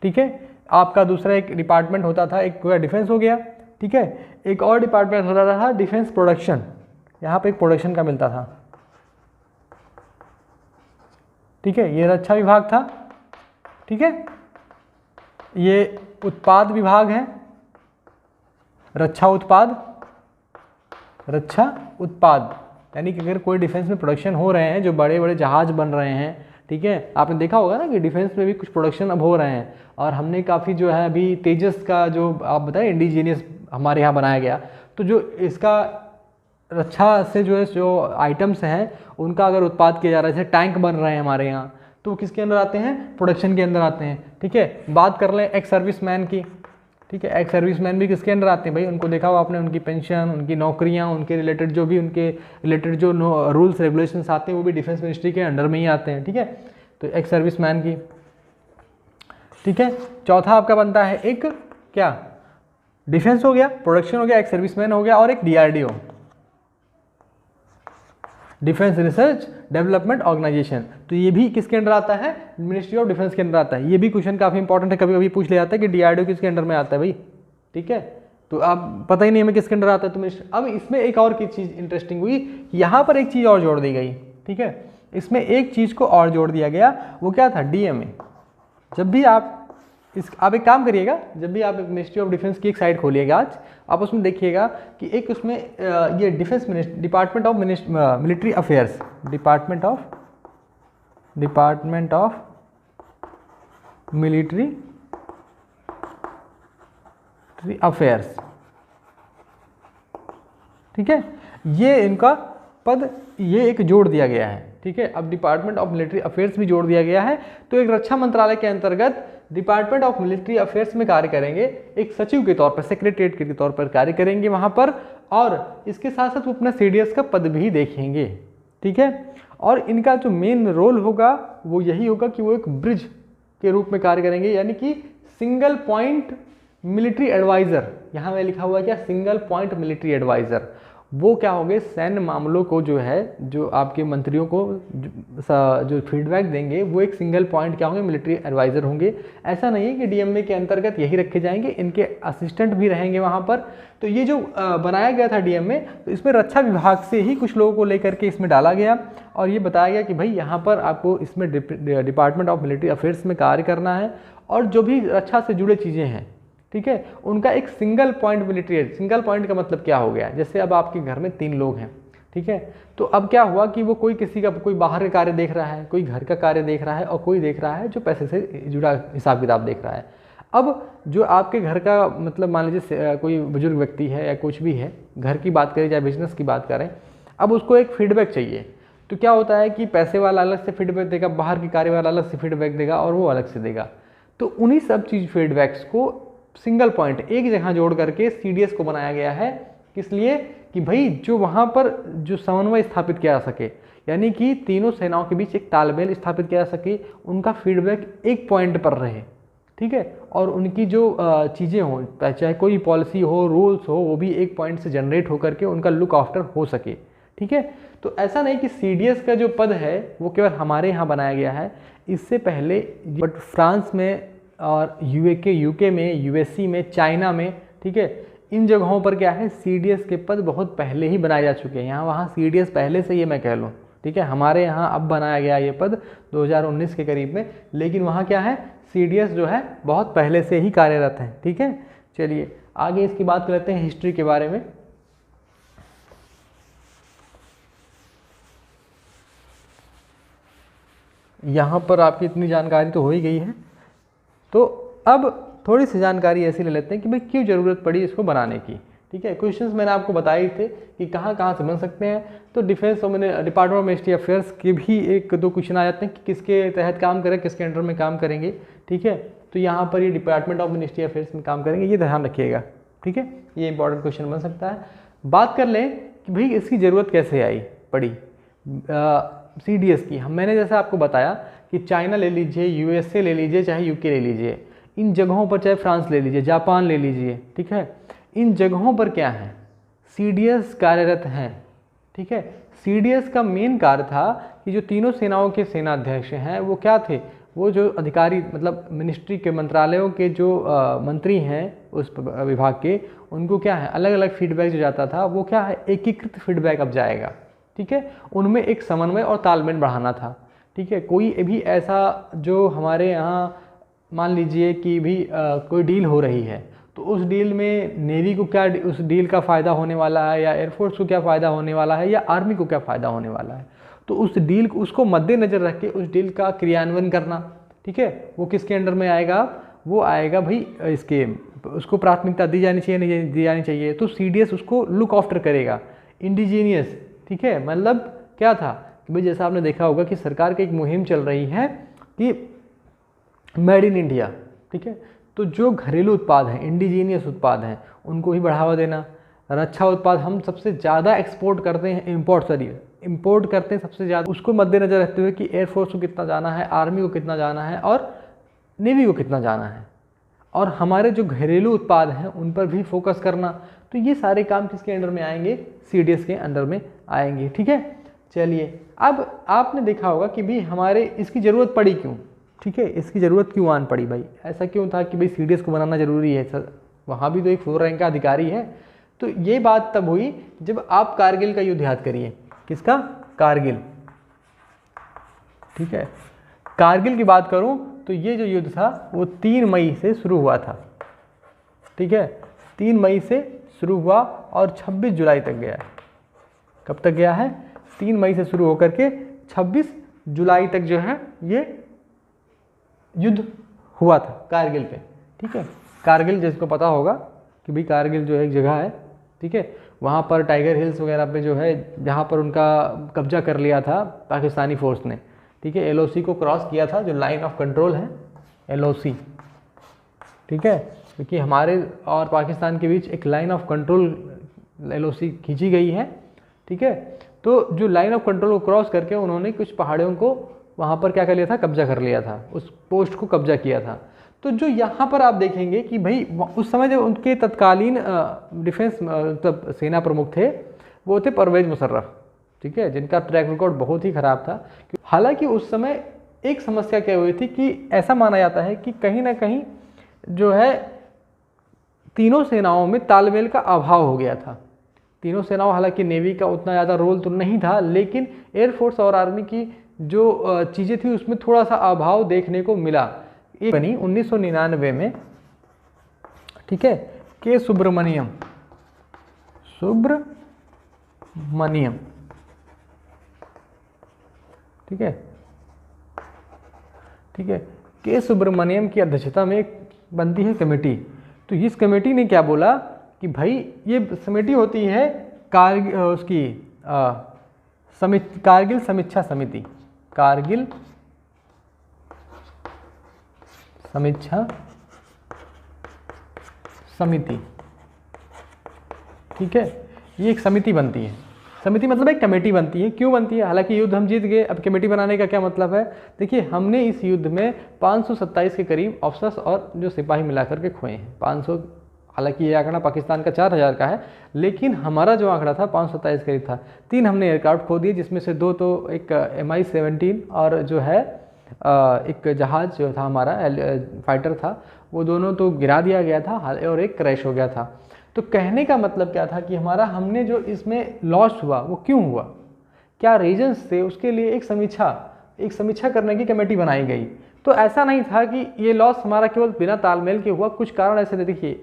ठीक है, आपका दूसरा एक डिपार्टमेंट होता था, एक डिफेंस हो गया। ठीक है, एक और डिपार्टमेंट होता था डिफेंस प्रोडक्शन, यहाँ पे एक प्रोडक्शन का मिलता था। ठीक है, ये रक्षा विभाग था। ठीक है, ये उत्पाद विभाग है, रक्षा उत्पाद, यानी कि अगर कोई डिफेंस में प्रोडक्शन हो रहे हैं, जो बड़े बड़े जहाज बन रहे हैं, ठीक है, आपने देखा होगा ना कि डिफेंस में भी कुछ प्रोडक्शन अब हो रहे हैं, और हमने काफ़ी जो है अभी तेजस का जो आप बताएं इंडिजीनियस हमारे यहाँ बनाया गया, तो जो इसका रक्षा से जो है जो आइटम्स हैं उनका अगर उत्पाद किया जा रहा है, जैसे टैंक बन रहे हैं हमारे यहाँ, तो किसके अंदर आते हैं, प्रोडक्शन के अंदर आते हैं। ठीक है, बात कर लें एक्स सर्विसमैन की। ठीक है, एक्स सर्विसमैन भी किसके अंदर आते हैं भाई, उनको देखा हुआ आपने, उनकी पेंशन, उनकी नौकरियां, उनके रिलेटेड जो भी उनके रिलेटेड जो रूल्स रेगुलेशंस आते हैं वो भी डिफेंस मिनिस्ट्री के अंडर में ही आते हैं। ठीक है, तो एक्स सर्विसमैन की। ठीक है, चौथा आपका बनता है एक क्या, डिफेंस हो गया, प्रोडक्शन हो गया, एक्स सर्विसमैन हो गया, और एक DRDO, defence research development organisation. तो ये भी किसके अंडर आता है, मिनिस्ट्री ऑफ डिफेंस के अंदर आता है। ये भी क्वेश्चन काफ़ी इंपॉर्टेंट है, कभी कभी पूछ ले जाता है कि DRDO किसके अंडर में आता है भाई। ठीक है, तो आप पता ही नहीं हमें किसके अंडर आता है, तो मिनिस्ट्री। अब इसमें एक और की चीज़ इंटरेस्टिंग हुई, यहाँ पर एक चीज़ और जोड़ दी गई। ठीक है, इसमें एक चीज़ को और जोड़ दिया गया, वो क्या था, DMA। जब भी आप आप एक काम करिएगा, जब भी आप मिनिस्ट्री ऑफ डिफेंस की एक साइट खोलिएगा आज, आप उसमें देखिएगा कि एक उसमें ये defence department of military affairs, department of military affairs. ठीक है, ये इनका पद, ये एक जोड़ दिया गया है। ठीक है, अब डिपार्टमेंट ऑफ मिलिट्री अफेयर्स भी जोड़ दिया गया है, तो एक रक्षा मंत्रालय के अंतर्गत डिपार्टमेंट ऑफ मिलिट्री अफेयर्स में कार्य करेंगे, एक सचिव के तौर पर, सेक्रेटरीट के तौर पर कार्य करेंगे वहाँ पर, और इसके साथ साथ वो अपना CDS का पद भी देखेंगे। ठीक है, और इनका जो मेन रोल होगा वो यही होगा कि वो एक ब्रिज के रूप में कार्य करेंगे, यानी कि सिंगल पॉइंट मिलिट्री एडवाइज़र। यहाँ में लिखा हुआ है क्या, सिंगल पॉइंट मिलिट्री एडवाइज़र। वो क्या होंगे, सैन्य मामलों को जो है, जो आपके मंत्रियों को जो फीडबैक देंगे, वो एक सिंगल पॉइंट क्या होंगे, मिलिट्री एडवाइज़र होंगे। ऐसा नहीं है कि DMA के अंतर्गत यही रखे जाएंगे, इनके असिस्टेंट भी रहेंगे वहाँ पर। तो ये जो बनाया गया था DMA, तो इसमें रक्षा विभाग से ही कुछ लोगों को लेकर के इसमें डाला गया, और ये बताया गया कि भाई यहाँ पर आपको इसमें डिपार्टमेंट ऑफ मिलिट्री अफेयर्स में कार्य करना है, और जो भी रक्षा से जुड़े चीज़ें हैं, ठीक है, उनका एक सिंगल पॉइंट मिलिट्री है। सिंगल पॉइंट का मतलब क्या हो गया, जैसे अब आपके घर में 3 लोग हैं, ठीक है, तो अब क्या हुआ कि वो कोई किसी का कोई बाहर का कार्य देख रहा है, कोई घर का कार्य देख रहा है, और कोई देख रहा है जो पैसे से जुड़ा हिसाब किताब देख रहा है। अब जो आपके घर का मतलब मान लीजिए कोई बुजुर्ग व्यक्ति है या कुछ भी है, घर की बात करें चाहे बिजनेस की बात करें, अब उसको एक फीडबैक चाहिए। तो क्या होता है कि पैसे वाला अलग से फीडबैक देगा, बाहर की कार्य वाला अलग से फीडबैक देगा, और वो अलग से देगा। तो उन्हीं सब चीज़ फीडबैक्स को सिंगल पॉइंट एक जगह जोड़ करके CDS को बनाया गया है। किस लिए कि भाई जो वहाँ पर जो समन्वय स्थापित किया जा सके, यानी कि तीनों सेनाओं के बीच एक तालमेल स्थापित किया जा सके, उनका फीडबैक एक पॉइंट पर रहे, ठीक है, और उनकी जो चीज़ें हों, चाहे कोई पॉलिसी हो, रूल्स हो, वो भी एक पॉइंट से जनरेट होकर के उनका लुक आफ्टर हो सके, ठीक है। तो ऐसा नहीं कि CDS का जो पद है वो केवल हमारे यहाँ बनाया गया है, इससे पहले बट फ्रांस में और UK में, USC में, चाइना में, ठीक है, इन जगहों पर क्या है CDS के पद बहुत पहले ही बनाए जा चुके हैं। यहाँ वहाँ CDS पहले से ये मैं कह लूँ, ठीक है। हमारे यहाँ अब बनाया गया ये पद 2019 के करीब में, लेकिन वहाँ क्या है CDS जो है बहुत पहले से ही कार्यरत है, ठीक है। चलिए आगे इसकी बात कर लेते हैं हिस्ट्री के बारे में। यहाँ पर आपकी इतनी जानकारी तो हो ही गई है, तो अब थोड़ी सी जानकारी ऐसी ले लेते हैं कि भाई क्यों ज़रूरत पड़ी इसको बनाने की, ठीक है। क्वेश्चंस मैंने आपको बताए थे कि कहाँ कहाँ से बन सकते हैं, तो डिफेंस और मैंने डिपार्टमेंट ऑफ मिनिस्ट्री अफेयर्स के भी 1-2 क्वेश्चन आ जाते हैं कि किसके तहत काम करें, किसके अंडर में काम करेंगे, ठीक है। तो यहाँ पर ये डिपार्टमेंट ऑफ मिनिस्ट्री अफेयर्स में काम करेंगे, ये ध्यान रखिएगा, ठीक है, ये इंपॉर्टेंट क्वेश्चन बन सकता है। बात कर लें कि भाई इसकी ज़रूरत कैसे आई पड़ी CDS की। मैंने जैसे आपको बताया कि चाइना ले लीजिए, USA ले लीजिए, चाहे UK ले लीजिए, इन जगहों पर, चाहे फ्रांस ले लीजिए, जापान ले लीजिए, ठीक है, इन जगहों पर क्या है CDS कार्यरत हैं, ठीक है। CDS का मेन कार्य था कि जो तीनों सेनाओं के सेनाध्यक्ष हैं वो क्या थे, वो जो अधिकारी मतलब मिनिस्ट्री के मंत्रालयों के जो मंत्री हैं उस विभाग के, उनको क्या है अलग अलग फीडबैक जो जाता था वो क्या है एकीकृत फीडबैक अब जाएगा, ठीक है। उनमें एक समन्वय और तालमेल बढ़ाना था, ठीक है। कोई भी ऐसा जो हमारे यहाँ मान लीजिए कि भी कोई डील हो रही है, तो उस डील में नेवी को क्या उस डील का फ़ायदा होने वाला है, या एयरफोर्स को क्या फ़ायदा होने वाला है, या आर्मी को क्या फ़ायदा होने वाला है, तो उस डील उसको मद्देनज़र रख के उस डील का क्रियान्वयन करना, ठीक है, वो किसके अंडर में आएगा, वो आएगा भाई इसके, उसको प्राथमिकता दी जानी चाहिए, नहीं दी जानी चाहिए, तो CDS उसको लुक आफ्टर करेगा। इंडिजीनियस, ठीक है, मतलब क्या था कि भाई जैसा आपने देखा होगा कि सरकार की एक मुहिम चल रही है कि मेड इन इंडिया, ठीक है, तो जो घरेलू उत्पाद हैं, इंडिजीनियस उत्पाद हैं, उनको ही बढ़ावा देना। रक्षा उत्पाद हम सबसे ज़्यादा एक्सपोर्ट करते हैं, इंपोर्ट करते हैं सबसे ज़्यादा, उसको मद्देनज़र रखते हुए कि एयरफोर्स को कितना जाना है, आर्मी को कितना जाना है, और नेवी को कितना जाना है, और हमारे जो घरेलू उत्पाद हैं उन पर भी फोकस करना। तो ये सारे काम किसके अंडर में आएंगे, CDS के अंडर में आएंगे, ठीक है। चलिए अब आपने देखा होगा कि भाई हमारे इसकी ज़रूरत पड़ी क्यों, ठीक है, इसकी ज़रूरत क्यों आन पड़ी भाई, ऐसा क्यों था कि भाई CDS को बनाना ज़रूरी है सर, वहाँ भी तो एक 4 रैंक का अधिकारी है। तो ये बात तब हुई जब आप कारगिल का युद्ध याद करिए, किसका, कारगिल, ठीक है। कारगिल की बात करूँ तो ये जो युद्ध था वो 3 मई से शुरू हुआ था, ठीक है, 3 मई से शुरू हुआ और 26 जुलाई तक गया है। कब तक गया है, 3 मई से शुरू होकर के 26 जुलाई तक जो है ये युद्ध हुआ था कारगिल पे, ठीक है। कारगिल जिसको पता होगा कि भाई कारगिल जो एक जगह है, ठीक है, वहाँ पर टाइगर हिल्स वगैरह पे जो है जहाँ पर उनका कब्जा कर लिया था पाकिस्तानी फोर्स ने, ठीक है, LOC को क्रॉस किया था, जो लाइन ऑफ कंट्रोल है LOC, ठीक है, क्योंकि हमारे और पाकिस्तान के बीच एक लाइन ऑफ कंट्रोल LOC खींची गई है, ठीक है। तो जो लाइन ऑफ कंट्रोल को क्रॉस करके उन्होंने कुछ पहाड़ियों को वहाँ पर क्या कर लिया था, कब्जा कर लिया था, उस पोस्ट को कब्जा किया था। तो जो यहाँ पर आप देखेंगे कि भाई उस समय जो उनके तत्कालीन डिफेंस मतलब सेना प्रमुख थे वो थे परवेज मुशर्रफ, ठीक है, जिनका ट्रैक रिकॉर्ड बहुत ही ख़राब था। हालांकि उस समय एक समस्या क्या हुई थी कि ऐसा माना जाता है कि कहीं ना कहीं जो है तीनों सेनाओं में तालमेल का अभाव हो गया था। तीनों सेनाओं, हालांकि नेवी का उतना ज़्यादा रोल तो नहीं था, लेकिन एयरफोर्स और आर्मी की जो चीज़ें थी उसमें थोड़ा सा अभाव देखने को मिला। ये बनी 1999 में, ठीक है, के सुब्रमण्यम, ठीक है, ठीक है, के सुब्रमण्यम की अध्यक्षता में एक बनती है कमेटी। तो इस कमेटी ने क्या बोला कि भाई ये कमेटी होती है कारगिल समीक्षा समिति, कारगिल समीक्षा समिति, ठीक है, ये एक समिति बनती है। समिति मतलब एक कमेटी बनती है। क्यों बनती है? हालांकि युद्ध हम जीत गए, अब कमेटी बनाने का क्या मतलब है? देखिए, हमने इस युद्ध में 527 के करीब ऑफिसर्स और जो सिपाही मिलाकर के खोए हैं। 500, हालांकि ये आंकड़ा पाकिस्तान का 4000 का है, लेकिन हमारा जो आंकड़ा था 527 करीब था। 3 हमने एयरक्राफ्ट खो दिए, जिसमें से 2 तो एक MI-17 और जो है एक जहाज़ जो था हमारा फाइटर था, वो दोनों तो गिरा दिया गया था और एक क्रैश हो गया था। तो कहने का मतलब क्या था कि हमने जो इसमें लॉस हुआ वो क्यों हुआ, क्या रीजंस थे, उसके लिए एक समीक्षा करने की कमेटी बनाई गई। तो ऐसा नहीं था कि ये लॉस हमारा केवल बिना तालमेल के हुआ, कुछ कारण ऐसे थे। देखिए,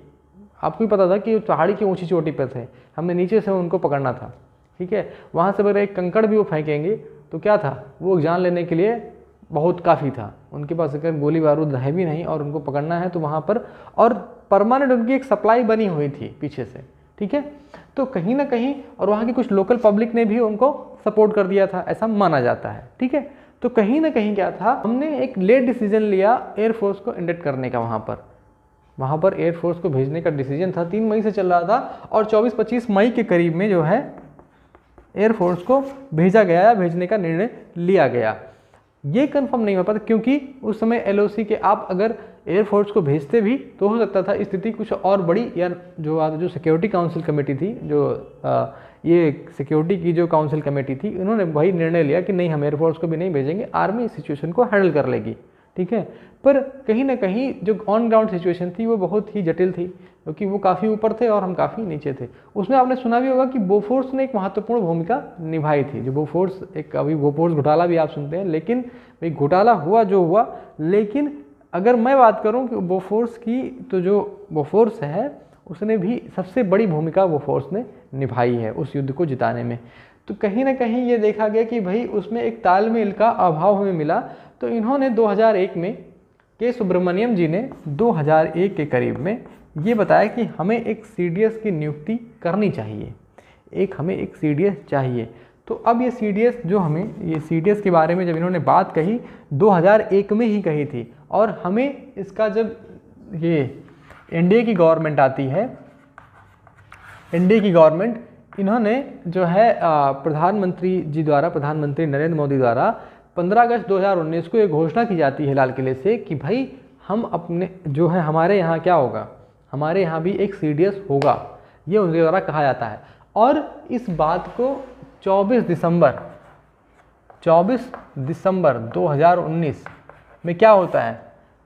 आपको भी पता था कि पहाड़ी की ऊंची चोटी पर थे, हमने नीचे से उनको पकड़ना था, ठीक है। वहाँ से अगर एक कंकड़ भी वो फेंकेंगे तो क्या था, वो जान लेने के लिए बहुत काफ़ी था। उनके पास अगर गोली बारूद है भी नहीं और उनको पकड़ना है तो वहाँ पर, और परमानेंट उनकी एक सप्लाई बनी हुई थी पीछे से, ठीक है। तो कहीं ना कहीं, और वहाँ की कुछ लोकल पब्लिक ने भी उनको सपोर्ट कर दिया था, ऐसा माना जाता है, ठीक है। तो कहीं ना कहीं क्या था, हमने एक लेट डिसीजन लिया एयरफोर्स को इंडक्ट करने का। वहाँ पर एयरफोर्स को भेजने का डिसीजन था, 3 मई से चल रहा था, और 24-25 मई के करीब में जो है एयरफोर्स को भेजा गया या भेजने का निर्णय लिया गया। ये कंफर्म नहीं हो पाता क्योंकि उस समय LOC के आप अगर एयरफोर्स को भेजते भी तो हो सकता था स्थिति कुछ और बड़ी, या जो सिक्योरिटी काउंसिल कमेटी थी, ये सिक्योरिटी की जो काउंसिल कमेटी थी, उन्होंने वही निर्णय लिया कि नहीं, हम एयरफोर्स को भी नहीं भेजेंगे, आर्मी इस सिचुएशन को हैंडल कर लेगी, ठीक है। पर कहीं ना कहीं जो ऑन ग्राउंड सिचुएशन थी वो बहुत ही जटिल थी, क्योंकि वो काफ़ी ऊपर थे और हम काफ़ी नीचे थे। उसमें आपने सुना भी होगा कि बोफोर्स ने एक महत्वपूर्ण भूमिका निभाई थी। जो बोफोर्स, एक अभी बोफोर्स घोटाला भी आप सुनते हैं, लेकिन भाई घोटाला हुआ जो हुआ, लेकिन अगर मैं बात करूं कि बोफोर्स की, तो जो बोफोर्स है उसने भी सबसे बड़ी भूमिका बोफोर्स ने निभाई है उस युद्ध को जिताने में। तो कहीं ना कहीं ये देखा गया कि भाई उसमें एक तालमेल का अभाव हमें मिला। तो इन्होंने 2001 में, के सुब्रमण्यम जी ने 2001 के करीब में ये बताया कि हमें एक CDS की नियुक्ति करनी चाहिए, हमें एक CDS चाहिए। तो अब ये CDS जो ये CDS के बारे में जब इन्होंने बात कही 2001 में ही कही थी, और हमें इसका जब ये NDA की गवर्नमेंट आती है, NDA की गवर्नमेंट, इन्होंने जो है प्रधानमंत्री नरेंद्र मोदी द्वारा 15 अगस्त 2019 को एक घोषणा की जाती है लाल किले से कि भाई हम अपने जो है, हमारे यहाँ क्या होगा, हमारे यहाँ भी एक CDS होगा, ये उनके द्वारा कहा जाता है। और इस बात को 24 दिसंबर 2019 में क्या होता है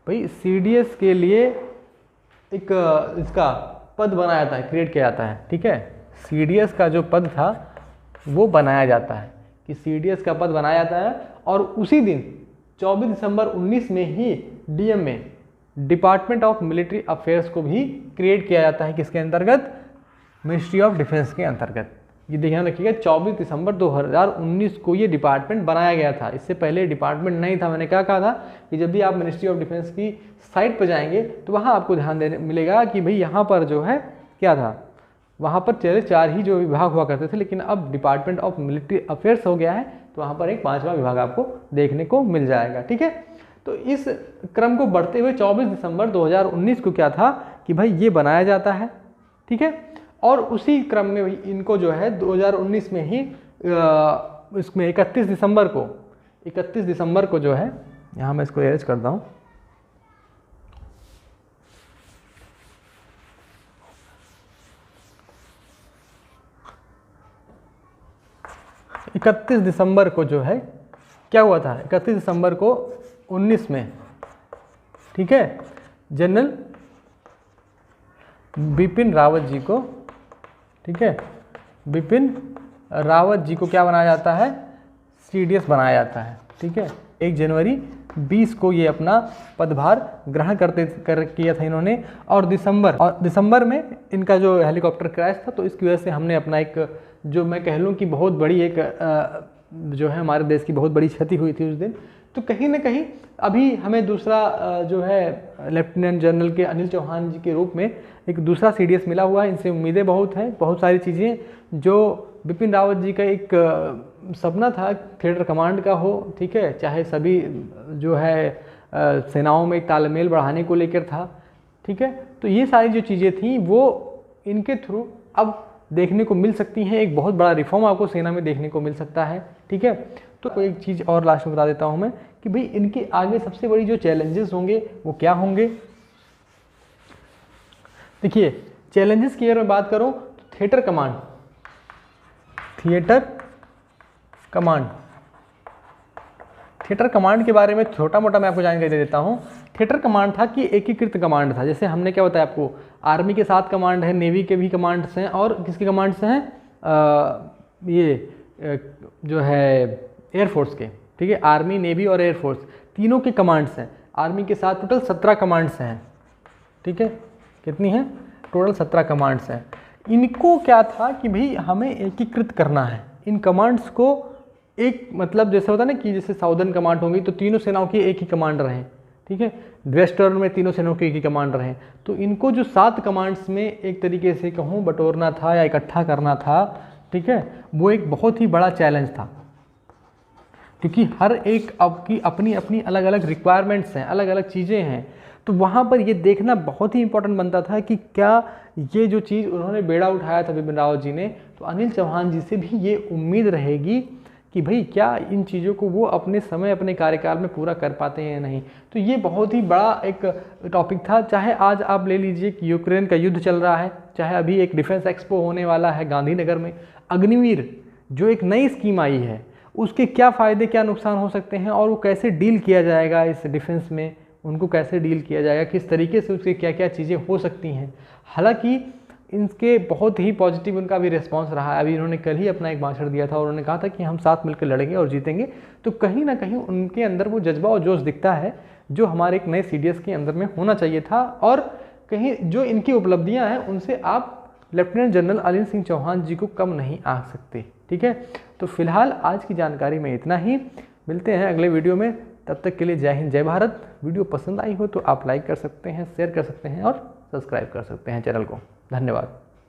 भाई, CDS के लिए एक इसका पद बनाया जाता है, क्रिएट किया जाता है, ठीक है। CDS का जो पद था वो बनाया जाता है, कि CDS का पद बनाया जाता है, और उसी दिन 24 दिसंबर 19 में ही DMA, department of military affairs को भी क्रिएट किया जाता है। किसके अंतर्गत? मिनिस्ट्री ऑफ डिफेंस के अंतर्गत। ये ध्यान रखिएगा, 24 दिसंबर 2019 को ये डिपार्टमेंट बनाया गया था। इससे पहले डिपार्टमेंट नहीं था। मैंने क्या कहा था कि जब भी आप मिनिस्ट्री ऑफ डिफेंस की साइट पर जाएंगे तो वहाँ आपको ध्यान देने मिलेगा कि भाई यहाँ पर जो है क्या था, वहाँ पर 4 ही जो विभाग हुआ करते थे, लेकिन अब डिपार्टमेंट ऑफ मिलिट्री अफेयर्स हो गया है, तो वहाँ पर एक 5वां विभाग आपको देखने को मिल जाएगा, ठीक है। तो इस क्रम को बढ़ते हुए 24 दिसंबर 2019 को क्या था कि भाई ये बनाया जाता है, ठीक है। और उसी क्रम में भाई इनको जो है 2019 में ही इसमें 31 दिसंबर को जो है, यहाँ मैं इसको अरेंज करता हूँ, 31 दिसंबर को जो है क्या हुआ था, 31 दिसंबर को 19 में, ठीक है, जनरल बिपिन रावत जी को, ठीक है, बिपिन रावत जी को क्या बनाया जाता है, CDS बनाया जाता है, ठीक है। 1 जनवरी 20 को ये अपना पदभार ग्रहण किया था इन्होंने। और दिसंबर में इनका जो हेलीकॉप्टर क्रैश था, तो इसकी वजह से हमने अपना एक, जो मैं कह लूँ कि बहुत बड़ी एक जो है हमारे देश की बहुत बड़ी क्षति हुई थी उस दिन। तो कहीं ना कहीं अभी हमें दूसरा जो है लेफ्टिनेंट जनरल के अनिल चौहान जी के रूप में एक दूसरा CDS मिला हुआ है। इनसे उम्मीदें बहुत हैं, बहुत सारी चीज़ें जो बिपिन रावत जी का एक सपना था थिएटर कमांड का हो, ठीक है, चाहे सभी जो है सेनाओं में एक तालमेल बढ़ाने को लेकर था, ठीक है। तो ये सारी जो चीज़ें थी वो इनके थ्रू अब देखने को मिल सकती हैं। एक बहुत बड़ा रिफॉर्म आपको सेना में देखने को मिल सकता है, ठीक है। तो एक चीज़ और लास्ट में बता देता हूँ मैं कि भाई इनके आगे सबसे बड़ी जो चैलेंजेस होंगे वो क्या होंगे। देखिए, चैलेंजेस की अगर मैं बात करूँ तो थिएटर कमांड के बारे में छोटा मोटा मैं आपको जानकारी दे देता हूँ। थिएटर कमांड था कि एकीकृत कमांड था। जैसे हमने क्या बताया आपको, आर्मी के 7 कमांड है, नेवी के भी कमांड्स हैं, और किसके कमांड्स हैं, जो है एयरफोर्स के, ठीक है। आर्मी, नेवी और एयरफोर्स तीनों के कमांड्स हैं। आर्मी के साथ टोटल 17 कमांड्स हैं, ठीक है। कितनी हैं? टोटल 17 कमांड्स हैं। इनको क्या था कि भाई हमें एकीकृत करना है इन कमांड्स को। एक मतलब जैसे होता है ना कि जैसे साउदर्न कमांड होंगी तो तीनों सेनाओं की एक ही कमांड रहें, ठीक है। वेस्टर्न में तीनों सेनाओं की एक ही कमांड रहें। तो इनको जो 7 कमांड्स में एक तरीके से कहूँ बटोरना था या इकट्ठा करना था, ठीक है, वो एक बहुत ही बड़ा चैलेंज था, क्योंकि हर एक की अपनी अपनी अलग अलग रिक्वायरमेंट्स हैं, अलग अलग चीज़ें हैं। तो वहाँ पर ये देखना बहुत ही इंपॉर्टेंट बनता था कि क्या ये जो चीज़ उन्होंने बेड़ा उठाया था बिपिन रावत जी ने, तो अनिल चौहान जी से भी ये उम्मीद रहेगी कि भाई क्या इन चीज़ों को वो अपने समय, अपने कार्यकाल में पूरा कर पाते हैं या नहीं। तो ये बहुत ही बड़ा एक टॉपिक था। चाहे आज आप ले लीजिए कि यूक्रेन का युद्ध चल रहा है, चाहे अभी एक डिफेंस एक्सपो होने वाला है गांधीनगर में, अग्निवीर जो एक नई स्कीम आई है, उसके क्या फ़ायदे क्या नुकसान हो सकते हैं और वो कैसे डील किया जाएगा इस डिफेंस में, उनको कैसे डील किया जाएगा, किस तरीके से उसके क्या क्या चीज़ें हो सकती हैं। हालांकि इनके बहुत ही पॉजिटिव उनका भी रिस्पांस रहा है। अभी इन्होंने कल ही अपना एक भाषण दिया था और उन्होंने कहा था कि हम साथ मिलकर लड़ेंगे और जीतेंगे। तो कहीं ना कहीं उनके अंदर वो जज्बा और जोश दिखता है जो हमारे एक नए CDS के अंदर में होना चाहिए था। और कहीं जो इनकी उपलब्धियाँ हैं उनसे आप लेफ्टिनेंट जनरल अनिल सिंह चौहान जी को कम नहीं आंक सकते, ठीक है। तो फिलहाल आज की जानकारी में इतना ही। मिलते हैं अगले वीडियो में, तब तक के लिए जय हिंद, जय भारत। वीडियो पसंद आई हो तो आप लाइक कर सकते हैं, शेयर कर सकते हैं और सब्सक्राइब कर सकते हैं चैनल को। धन्यवाद।